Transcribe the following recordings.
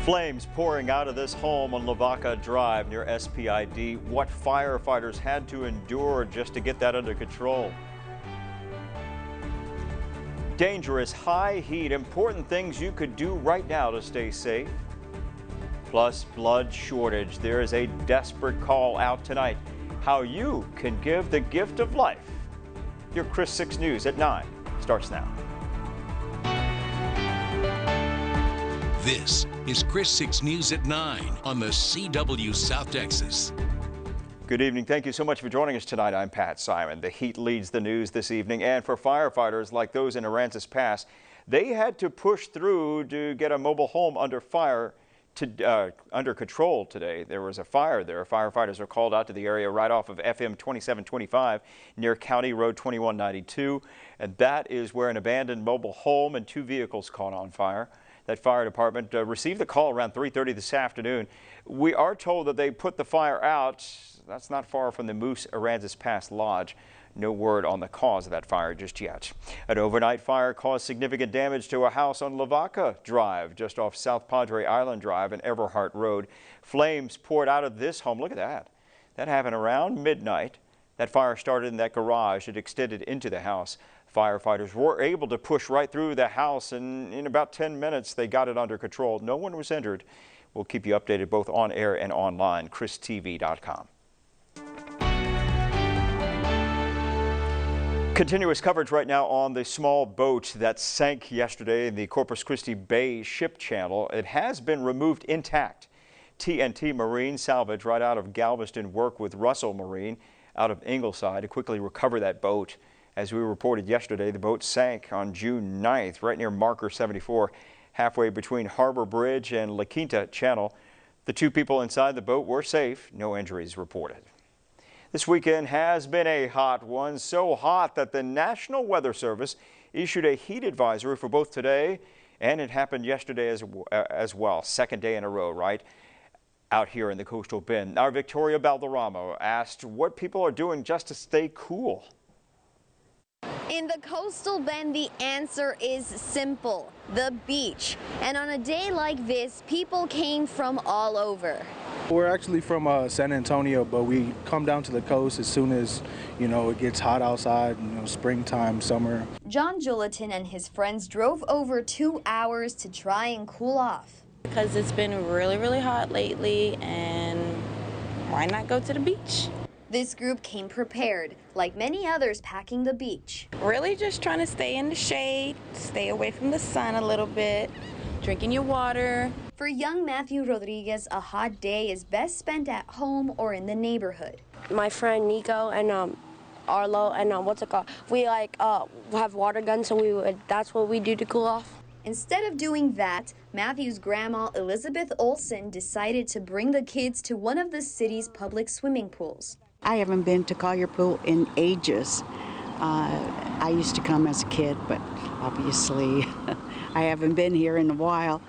Flames pouring out of this home on Lavaca Drive near SPID. What firefighters had to endure just to get that under control. Dangerous high heat, important things you could do right now to stay safe. Plus blood shortage. There is a desperate call out tonight. How you can give the gift of life. Your KRIS 6 News at 9 starts now. This is KRIS 6 News at 9 on the CW South Texas. Good evening. Thank you so much for joining us tonight. I'm Pat Simon. The heat leads the news this evening, and for firefighters like those in Aransas Pass, they had to push through to get a mobile home under control today. There was a fire there. Firefighters are called out to the area right off of FM 2725 near County Road 2192, and that is where an abandoned mobile home and 2 vehicles caught on fire. That fire department received the call around 3:30 this afternoon. We are told that they put the fire out. That's not far from the Moose Aransas Pass Lodge. No word on the cause of that fire just yet. An overnight fire caused significant damage to a house on Lavaca Drive, just off South Padre Island Drive and Everhart Road. Flames poured out of this home. Look at that. That happened around midnight. That fire started in that garage. It extended into the house. Firefighters were able to push right through the house, and in about 10 minutes they got it under control. No one was injured. We'll keep you updated both on air and online. KRISTV.com. Continuous coverage right now on the small boat that sank yesterday in the Corpus Christi Bay ship channel. It has been removed intact. TNT Marine Salvage right out of Galveston worked with Russell Marine out of Ingleside to quickly recover that boat. As we reported yesterday, the boat sank on June 9th right near Marker 74, halfway between Harbor Bridge and La Quinta Channel. The 2 people inside the boat were safe. No injuries reported. This weekend has been a hot one, so hot that the National Weather Service issued a heat advisory for both today and it happened yesterday as well. Second day in a row, right? Out here in the coastal bend. Our Victoria Balderrama asked what people are doing just to stay cool. In the coastal bend, the answer is simple: the beach. And on a day like this, people came from all over. We're actually from San Antonio, but we come down to the coast as soon as, it gets hot outside, springtime, summer. John Juleton and his friends drove over 2 hours to try and cool off. Because it's been really, really hot lately, and why not go to the beach? This group came prepared, like many others packing the beach. Really just trying to stay in the shade, stay away from the sun a little bit, drinking your water. For young Matthew Rodriguez, a hot day is best spent at home or in the neighborhood. My friend Nico and Arlo and we have water guns, so that's what we do to cool off. Instead of doing that, Matthew's grandma, Elizabeth Olson, decided to bring the kids to one of the city's public swimming pools. I haven't been to Collier Pool in ages. I used to come as a kid, but obviously I haven't been here in a while.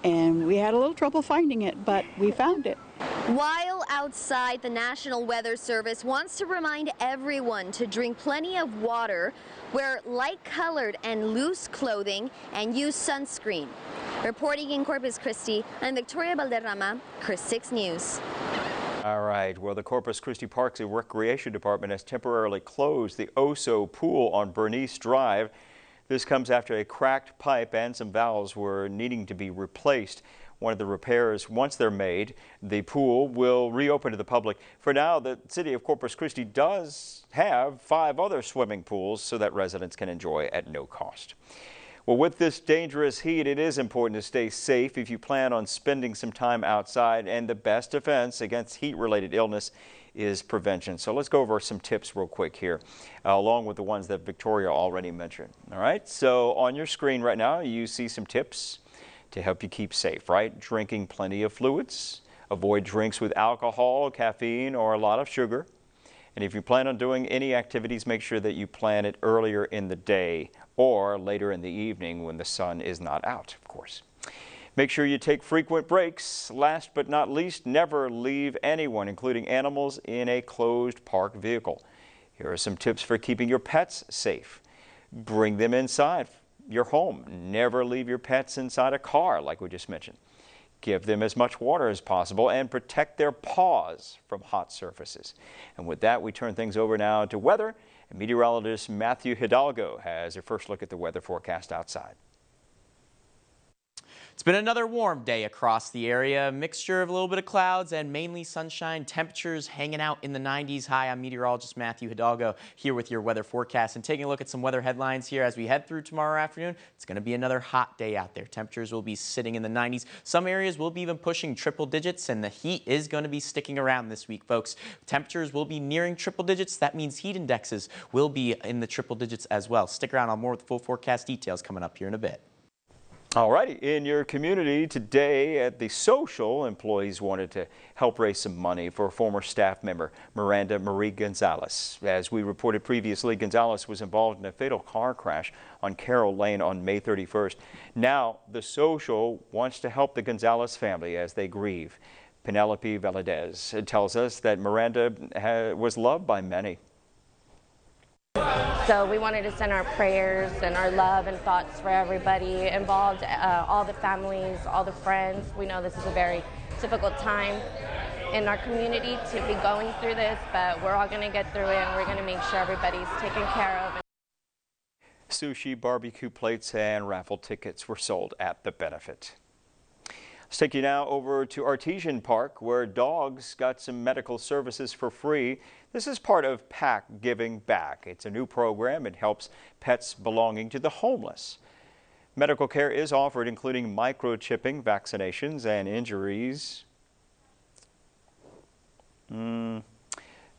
And we had a little trouble finding it, but we found it. While outside, the National Weather Service wants to remind everyone to drink plenty of water, wear light-colored and loose clothing, and use sunscreen. Reporting in Corpus Christi, I'm Victoria Balderrama, KRIS 6 News. All right. Well, the Corpus Christi Parks and Recreation Department has temporarily closed the Oso pool on Bernice Drive. This comes after a cracked pipe and some valves were needing to be replaced. One of the repairs, once they're made, the pool will reopen to the public. For now, the city of Corpus Christi does have 5 other swimming pools so that residents can enjoy at no cost. Well, with this dangerous heat, it is important to stay safe if you plan on spending some time outside, and the best defense against heat-related illness is prevention. So let's go over some tips real quick here, along with the ones that Victoria already mentioned. All right, so on your screen right now, you see some tips to help you keep safe, right? Drinking plenty of fluids, avoid drinks with alcohol, caffeine, or a lot of sugar. And if you plan on doing any activities, make sure that you plan it earlier in the day or later in the evening when the sun is not out, of course. Make sure you take frequent breaks. Last but not least, never leave anyone, including animals, in a closed park vehicle. Here are some tips for keeping your pets safe. Bring them inside your home. Never leave your pets inside a car, like we just mentioned. give them as much water as possible, and protect their paws from hot surfaces. And with that, we turn things over now to weather. And meteorologist Matthew Hidalgo has a first look at the weather forecast outside. It's been another warm day across the area. A mixture of a little bit of clouds and mainly sunshine. Temperatures hanging out in the 90s. Hi, I'm meteorologist Matthew Hidalgo here with your weather forecast and taking a look at some weather headlines here as we head through tomorrow afternoon. It's going to be another hot day out there. Temperatures will be sitting in the 90s. Some areas will be even pushing triple digits, and the heat is going to be sticking around this week, folks. Temperatures will be nearing triple digits. That means heat indexes will be in the triple digits as well. Stick around on more with the full forecast details coming up here in a bit. All righty, in your community today at the social, employees wanted to help raise some money for a former staff member, Miranda Marie Gonzalez. As we reported previously, Gonzalez was involved in a fatal car crash on Carroll Lane on May 31st. Now, the social wants to help the Gonzalez family as they grieve. Penelope Valadez tells us that Miranda was loved by many. So we wanted to send our prayers and our love and thoughts for everybody involved, all the families, all the friends. We know this is a very difficult time in our community to be going through this, but we're all going to get through it, and we're going to make sure everybody's taken care of. Sushi, barbecue plates, and raffle tickets were sold at the benefit. Let's take you now over to Artesian Park, where dogs got some medical services for free. This is part of PAC Giving Back. It's a new program. It helps pets belonging to the homeless. Medical care is offered, including microchipping, vaccinations, and injuries.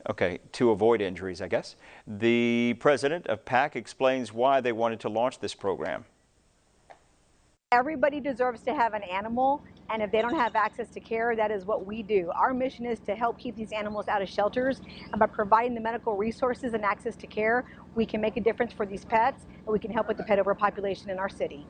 Okay, to avoid injuries, I guess. The president of PAC explains why they wanted to launch this program. Everybody deserves to have an animal, and if they don't have access to care, that is what we do. Our mission is to help keep these animals out of shelters, and by providing the medical resources and access to care, we can make a difference for these pets, and we can help with the pet overpopulation in our city.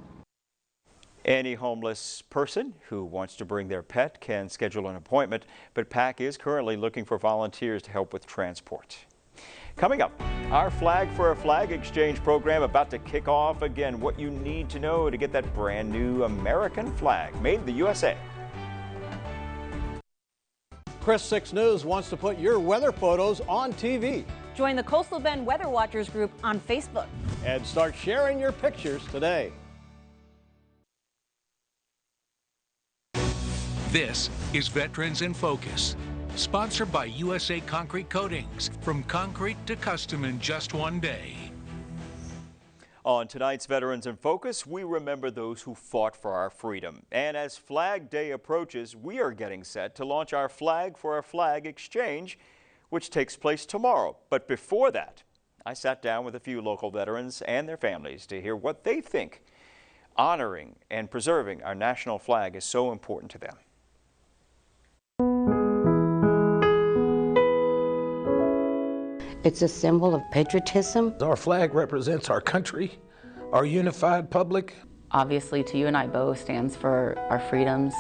Any homeless person who wants to bring their pet can schedule an appointment, but PAC is currently looking for volunteers to help with transport. Coming up, our Flag for a Flag exchange program about to kick off again. What you need to know to get that brand new American flag made in the USA. KRIS 6 News wants to put your weather photos on TV. Join the Coastal Bend Weather Watchers group on Facebook. And start sharing your pictures today. This is Veterans in Focus, sponsored by USA Concrete Coatings. From concrete to custom in just one day. On tonight's Veterans in Focus, we remember those who fought for our freedom. And as Flag Day approaches, we are getting set to launch our Flag for a Flag exchange, which takes place tomorrow. But before that, I sat down with a few local veterans and their families to hear what they think honoring and preserving our national flag is so important to them. It's a symbol of patriotism. Our flag represents our country, our unified public. Obviously, to you and I both, stands for our freedoms,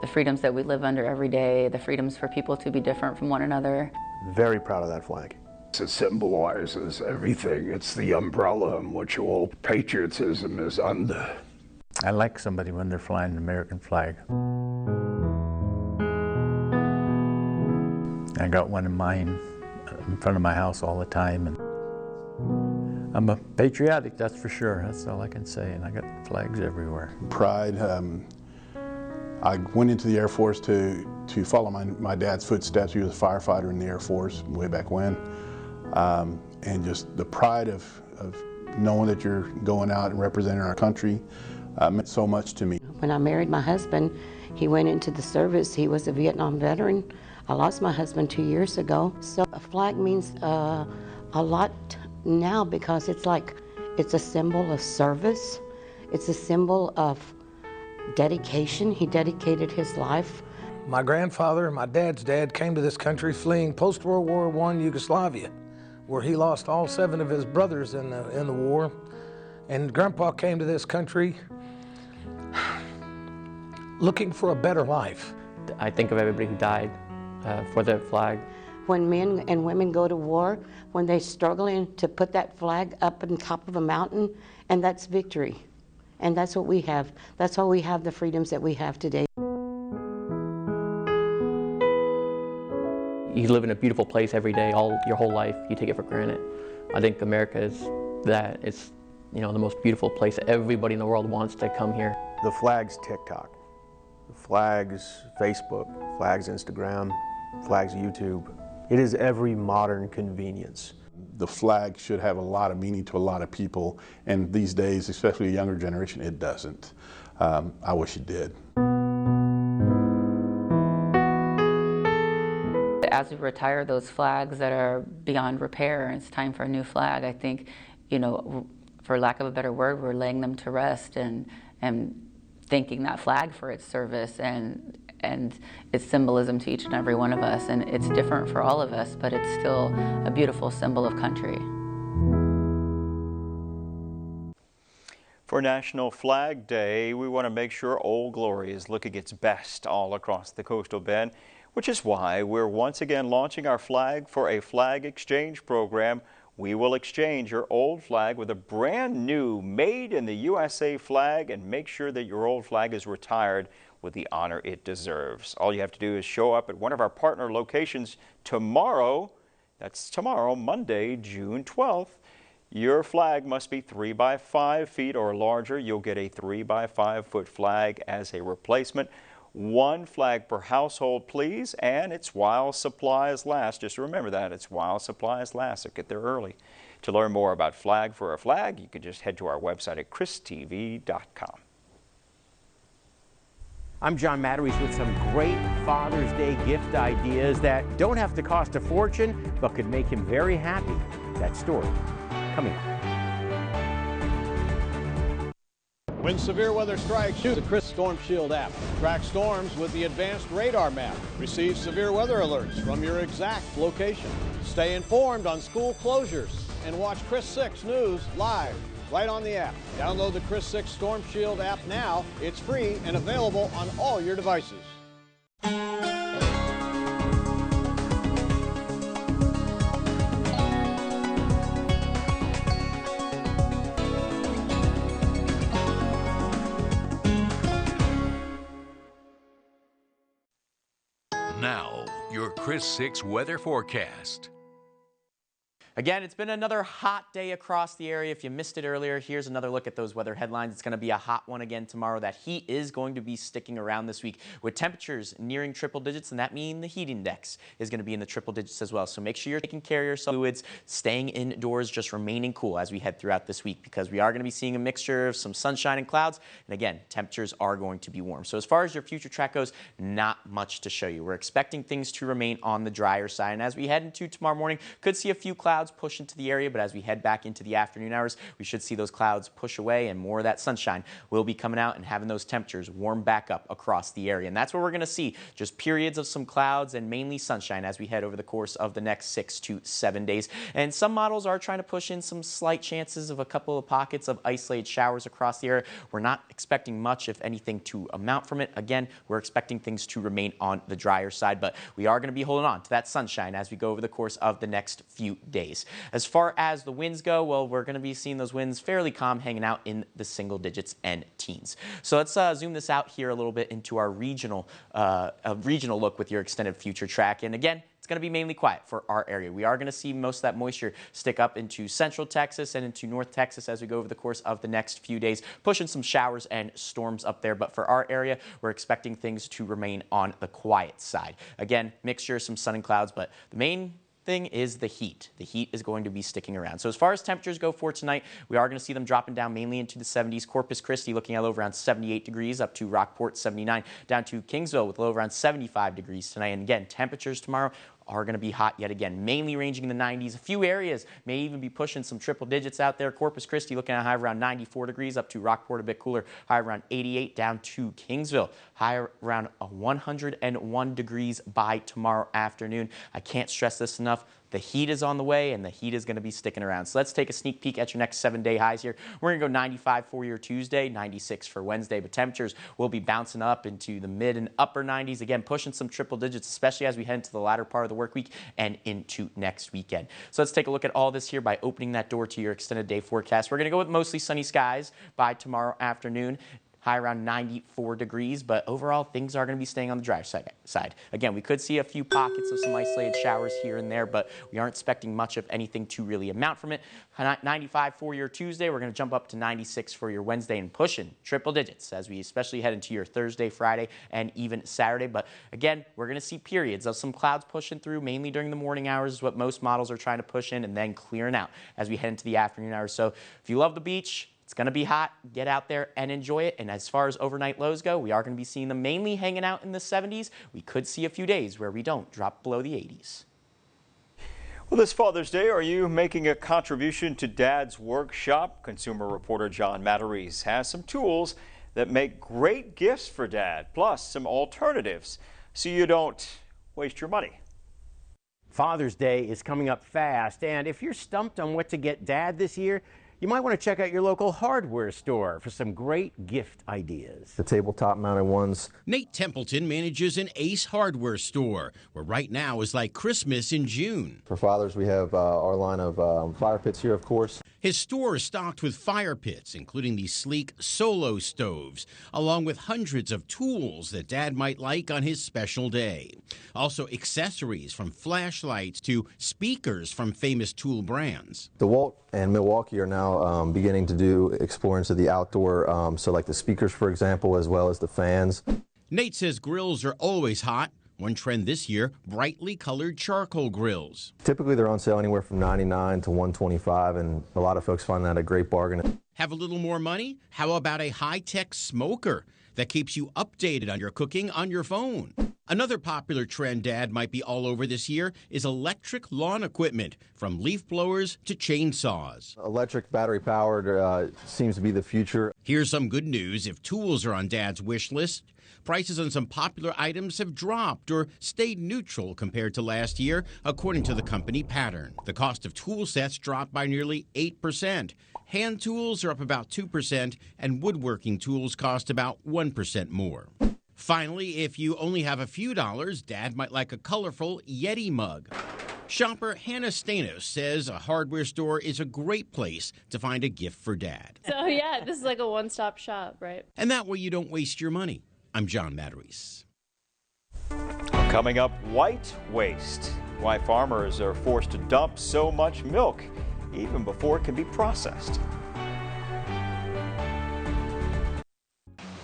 the freedoms that we live under every day, the freedoms for people to be different from one another. Very proud of that flag. It symbolizes everything. It's the umbrella in which all patriotism is under. I like somebody when they're flying the American flag. I got one in mine in front of my house all the time, and I'm a patriotic, that's for sure. That's all I can say, and I got flags everywhere. Pride. I went into the Air Force to follow my dad's footsteps. He was a firefighter in the Air Force way back when, and just the pride of knowing that you're going out and representing our country meant so much to me. When I married my husband, he went into the service. He was a Vietnam veteran. I lost my husband 2 years ago. So a flag means a lot now because it's a symbol of service. It's a symbol of dedication. He dedicated his life. My grandfather and my dad's dad came to this country fleeing post-World War I Yugoslavia, where he lost all 7 of his brothers in the war. And Grandpa came to this country looking for a better life. I think of everybody who died for their flag. When men and women go to war, when they're struggling to put that flag up on top of a mountain, and that's victory. And that's what we have. That's why we have the freedoms that we have today. You live in a beautiful place every day, your whole life, you take it for granted. I think America is that. It's, you know, the most beautiful place. Everybody in the world wants to come here. The flag's TikTok, the flag's Facebook, flag's Instagram, flag's YouTube. It is every modern convenience. The flag should have a lot of meaning to a lot of people, and these days, especially a younger generation, it doesn't. I wish it did. As we retire those flags that are beyond repair and it's time for a new flag, I think, you know, for lack of a better word, we're laying them to rest and thanking that flag for its service and its symbolism to each and every one of us. And it's different for all of us, but it's still a beautiful symbol of country. For National Flag Day, we want to make sure Old Glory is looking its best all across the coastal bend, which is why we're once again launching our Flag for a Flag exchange program. We will exchange your old flag with a brand new made in the USA flag and make sure that your old flag is retired with the honor it deserves. All you have to do is show up at one of our partner locations tomorrow. That's tomorrow, Monday, June 12th. Your flag must be 3 by 5 feet or larger. You'll get a 3 by 5 foot flag as a replacement. 1 flag per household, please, and it's while supplies last. Just remember that, it's while supplies last, so get there early. To learn more about Flag for a Flag, you can just head to our website at kristv.com. I'm John Matarese with some great Father's Day gift ideas that don't have to cost a fortune, but could make him very happy. That story coming up. When severe weather strikes, use the KRIS Storm Shield app. Track storms with the advanced radar map. Receive severe weather alerts from your exact location. Stay informed on school closures and watch KRIS 6 News live right on the app. Download the KRIS 6 Storm Shield app now. It's free and available on all your devices. Now, your KRIS 6 weather forecast. Again, it's been another hot day across the area. If you missed it earlier, here's another look at those weather headlines. It's going to be a hot one again tomorrow. That heat is going to be sticking around this week with temperatures nearing triple digits, and that means the heat index is going to be in the triple digits as well. So make sure you're taking care of yourself, fluids, staying indoors, just remaining cool as we head throughout this week, because we are going to be seeing a mixture of some sunshine and clouds. And again, temperatures are going to be warm. So as far as your future track goes, not much to show you. We're expecting things to remain on the drier side. And as we head into tomorrow morning, could see a few clouds push into the area, but as we head back into the afternoon hours, we should see those clouds push away and more of that sunshine will be coming out and having those temperatures warm back up across the area. And that's what we're going to see, just periods of some clouds and mainly sunshine as we head over the course of the next 6 to 7 days. And some models are trying to push in some slight chances of a couple of pockets of isolated showers across the area. We're not expecting much, if anything, to amount from it. Again, we're expecting things to remain on the drier side, but we are going to be holding on to that sunshine as we go over the course of the next few days. As far as the winds go, well, we're going to be seeing those winds fairly calm, hanging out in the single digits and teens. So let's zoom this out here a little bit into our regional look with your extended future track. And again, it's going to be mainly quiet for our area. We are going to see most of that moisture stick up into central Texas and into north Texas as we go over the course of the next few days, pushing some showers and storms up there. But for our area, we're expecting things to remain on the quiet side. Again, mixture of some sun and clouds, but the main thing is the heat. The heat is going to be sticking around. So as far as temperatures go for tonight, we are going to see them dropping down mainly into the 70s. Corpus Christi looking at low around 78 degrees, up to Rockport 79, down to Kingsville with low around 75 degrees tonight. And again, temperatures tomorrow are going to be hot yet again, mainly ranging in the 90s. A few areas may even be pushing some triple digits out there. Corpus Christi looking at a high around 94 degrees, up to Rockport a bit cooler, high around 88, down to Kingsville, high around 101 degrees by tomorrow afternoon. I can't stress this enough. The heat is on the way, and the heat is going to be sticking around. So let's take a sneak peek at your next 7-day highs here. We're going to go 95 for your Tuesday, 96 for Wednesday, but temperatures will be bouncing up into the mid and upper 90s. Again, pushing some triple digits, especially as we head into the latter part of the work week and into next weekend. So let's take a look at all this here by opening that door to your extended day forecast. We're going to go with mostly sunny skies by tomorrow afternoon. high around 94 degrees, but overall things are going to be staying on the dry side. Again, we could see a few pockets of some isolated showers here and there, but we aren't expecting much of anything to really amount from it. 95 for your Tuesday. We're going to jump up to 96 for your Wednesday and pushing triple digits as we especially head into your Thursday, Friday, and even Saturday. But again, we're going to see periods of some clouds pushing through, mainly during the morning hours is what most models are trying to push in, and then clearing out as we head into the afternoon hours. So if you love the beach, it's going to be hot. Get out there and enjoy it. And as far as overnight lows go, we are going to be seeing them mainly hanging out in the 70s. We could see a few days where we don't drop below the 80s. Well, this Father's Day, are you making a contribution to Dad's workshop? Consumer reporter John Matarese has some tools that make great gifts for Dad, plus some alternatives so you don't waste your money. Father's Day is coming up fast, and if you're stumped on what to get Dad this year, you might want to check out your local hardware store for some great gift ideas. The tabletop mounted ones. Nate Templeton manages an Ace hardware store, where right now is like Christmas in June. For fathers, we have our line of fire pits here, of course. His store is stocked with fire pits, including these sleek Solo stoves, along with hundreds of tools that Dad might like on his special day. Also accessories from flashlights to speakers from famous tool brands. DeWalt and Milwaukee are now beginning to explore into the outdoor, so like the speakers, for example, as well as the fans. Nate says grills are always hot. One trend this year, brightly colored charcoal grills. Typically they're on sale anywhere from $99 to $125, and a lot of folks find that a great bargain. Have a little more money? How about a high-tech smoker that keeps you updated on your cooking on your phone? Another popular trend Dad might be all over this year is electric lawn equipment, from leaf blowers to chainsaws. Electric, battery-powered seems to be the future. Here's some good news. If tools are on Dad's wish list, prices on some popular items have dropped or stayed neutral compared to last year, according to the company Pattern. The cost of tool sets dropped by nearly 8%. Hand tools are up about 2%, and woodworking tools cost about 1% more. Finally, if you only have a few dollars, Dad might like a colorful Yeti mug. Shopper Hannah Stanos says a hardware store is a great place to find a gift for Dad. So yeah, this is like a one-stop shop, right? And that way you don't waste your money. I'm John Matarese. Coming up, white waste. Why farmers are forced to dump so much milk even before it can be processed.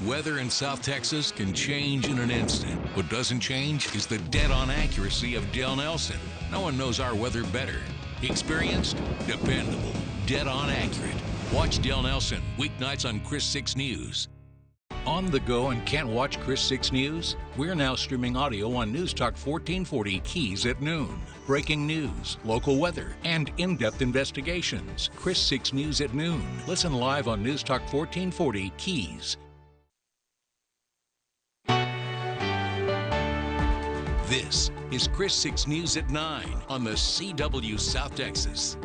Weather in South Texas can change in an instant. What doesn't change is the dead-on accuracy of Dale Nelson. No one knows our weather better. Experienced, dependable, dead-on accurate. Watch Dale Nelson weeknights on KRIS 6 News. On the go and can't watch KRIS 6 News? We're now streaming audio on News Talk 1440 Keys at noon. Breaking news, local weather, and in-depth investigations. KRIS 6 News at noon. Listen live on News Talk 1440 Keys. This is KRIS 6 News at 9 on the CW South Texas.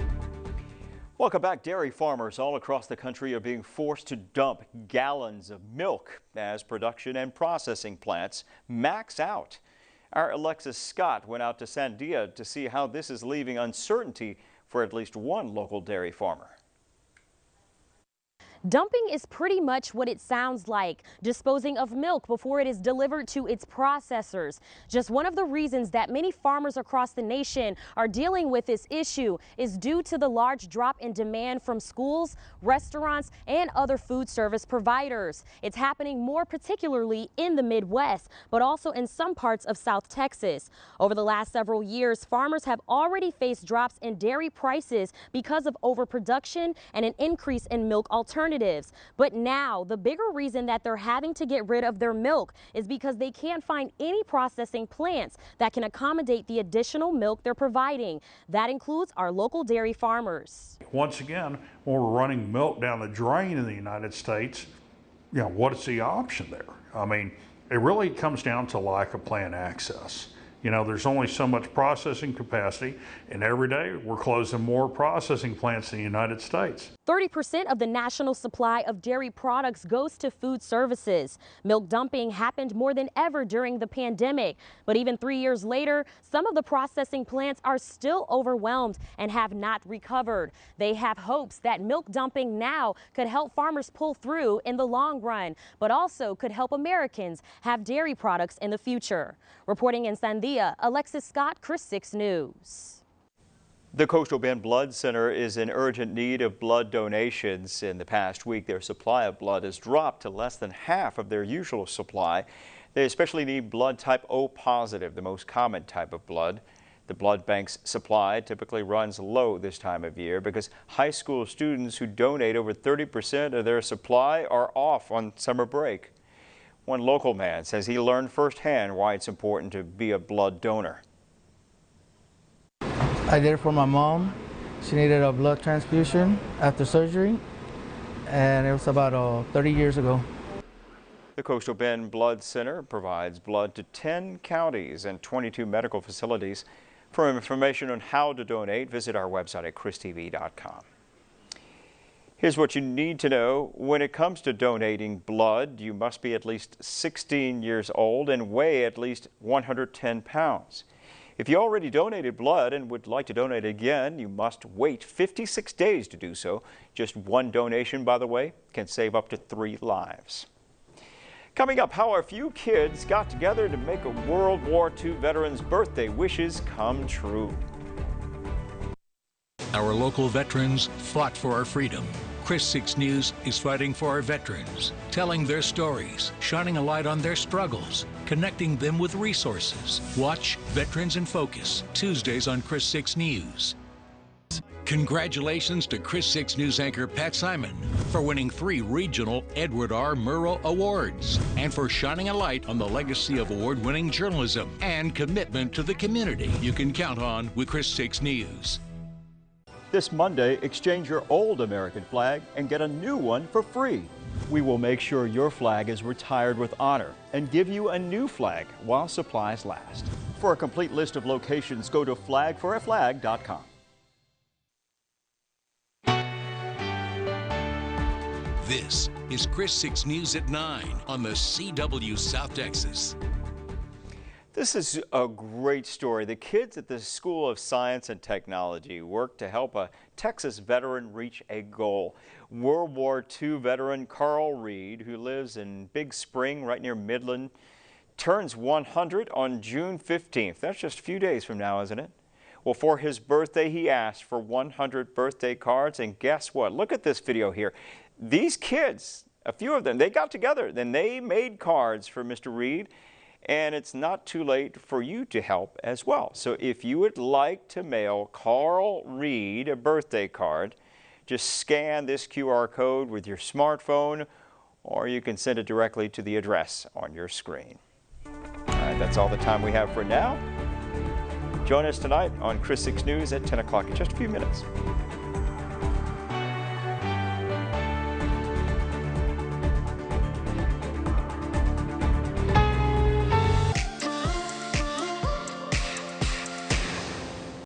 Welcome back. Dairy farmers all across the country are being forced to dump gallons of milk as production and processing plants max out. Our Alexis Scott went out to Sandia to see how this is leaving uncertainty for at least one local dairy farmer. Dumping is pretty much what it sounds like, disposing of milk before it is delivered to its processors. Just one of the reasons that many farmers across the nation are dealing with this issue is due to the large drop in demand from schools, restaurants, and other food service providers. It's happening more particularly in the Midwest, but also in some parts of South Texas. Over the last several years, farmers have already faced drops in dairy prices because of overproduction and an increase in milk alternatives. But now, the bigger reason that they're having to get rid of their milk is because they can't find any processing plants that can accommodate the additional milk they're providing. That includes our local dairy farmers. Once again, when we're running milk down the drain in the United States, you know, what is the option there? I mean, it really comes down to lack of plant access. You know, there's only so much processing capacity, and every day we're closing more processing plants in the United States. 30% of the national supply of dairy products goes to food services. Milk dumping happened more than ever during the pandemic. But even 3 years later, some of the processing plants are still overwhelmed and have not recovered. They have hopes that milk dumping now could help farmers pull through in the long run, but also could help Americans have dairy products in the future. Reporting in Sandia, Alexis Scott, KRIS 6 News. The Coastal Bend Blood Center is in urgent need of blood donations. In the past week, their supply of blood has dropped to less than half of their usual supply. They especially need blood type O positive, the most common type of blood. The blood bank's supply typically runs low this time of year because high school students who donate over 30% of their supply are off on summer break. One local man says he learned firsthand why it's important to be a blood donor. I did it for my mom. She needed a blood transfusion after surgery, and it was about 30 years ago. The Coastal Bend Blood Center provides blood to 10 counties and 22 medical facilities. For information on how to donate, visit our website at kristv.com. Here's what you need to know. When it comes to donating blood, you must be at least 16 years old and weigh at least 110 pounds. If you already donated blood and would like to donate again, you must wait 56 days to do so. Just one donation, by the way, can save up to 3 lives. Coming up, how a few kids got together to make a World War II veteran's birthday wishes come true. Our local veterans fought for our freedom. KRIS 6 News is fighting for our veterans, telling their stories, shining a light on their struggles, connecting them with resources. Watch Veterans in Focus, Tuesdays on KRIS 6 News. Congratulations to KRIS 6 News anchor Pat Simon for winning 3 regional Edward R. Murrow Awards and for shining a light on the legacy of award-winning journalism and commitment to the community you can count on with KRIS 6 News. This Monday, exchange your old American flag and get a new one for free. We will make sure your flag is retired with honor and give you a new flag while supplies last. For a complete list of locations, go to flagforaflag.com. This is KRIS 6 News at 9 on the CW South Texas. This is a great story. The kids at the School of Science and Technology worked to help a Texas veteran reach a goal. World War II veteran Carl Reed, who lives in Big Spring right near Midland, turns 100 on June 15th. That's just a few days from now, isn't it? Well, for his birthday, he asked for 100 birthday cards, and guess what? Look at this video here. These kids, a few of them, they got together, then they made cards for Mr. Reed. And it's not too late for you to help as well. So if you would like to mail Carl Reed a birthday card, just scan this QR code with your smartphone, or you can send it directly to the address on your screen. All right, that's all the time we have for now. Join us tonight on KRIS 6 News at 10 o'clock in just a few minutes.